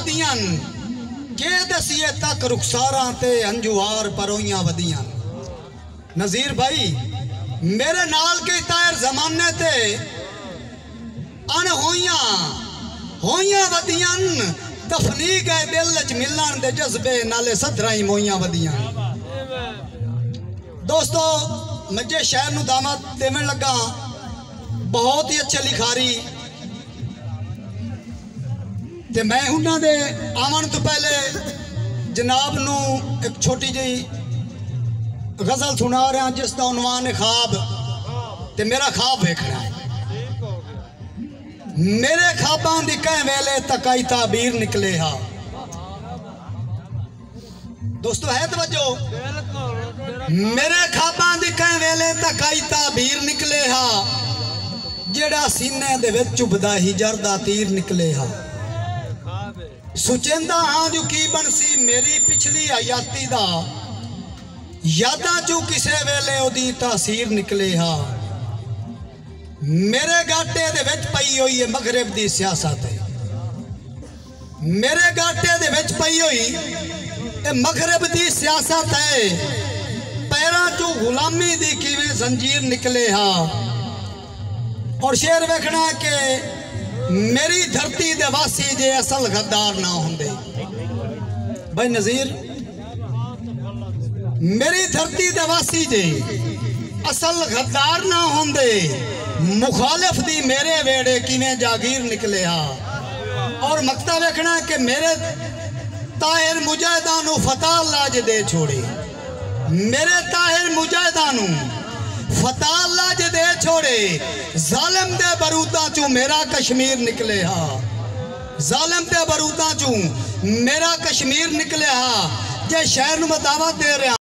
वदियां के दसिए तक रुखसारा ते अंजुआर परोइयां वदियां। नज़ीर भाई मेरे नाल के तायर जमाने ते अन होइयां वदियां दफनी गए दिल च मिलन दे जज्बे नाले सदराई मोइयां वदियां। दोस्तों मजे शहर नू दामद देवन लगा बहुत ही अच्छे लिखारी ते मैं उन्हां दे आवन तो पहले जनाब नू एक छोटी जी गजल सुना रहा जिसका उन्वान है ख्वाब। ते मेरा ख्वाब वेखना है मेरे ख्वाबां दी कह वेले तकाई ताबीर निकले हा। दोस्तों है तवज्जो मेरे ख्वाबां दी कह वेले तकाई ताबीर निकले हा जेड़ा सीने दे विच चुभदा ही जरदा तीर निकले हा। सुचेंदा हाँ जो की बनसी मेरी पिछली हयाती दा यादा चू किसे वेले ओदी तासीर निकले हा। मेरे गाटे दे विच पई हुई है मगरब दी सियासत मेरे गाटे दे विच पई हुई मगरब दी सियासत है। पैरां चू गुलामी दी किवें जंजीर निकले हा। और शेर वेखना के मेरी धरती दे वासी जे असल गद्दार ना होंदे। भाई नज़ीर मेरी धरती दे वासी जे असल गद्दार ना होंदे मुखालिफ दी मेरे वेड़े किवें जागीर निकले हा। और मकता वेखना के मेरे ताहिर मुजाहिदां नू फतह लाज दे छोड़े मेरे ताहिर मुजाहिदां नू फतह लाज दे छोड़े। जालिम दे बरूदा चू मेरा कश्मीर निकले हा जालिम दे बरूदा चू मेरा कश्मीर निकले हा। जे शहर नू मैं दावत दे रहा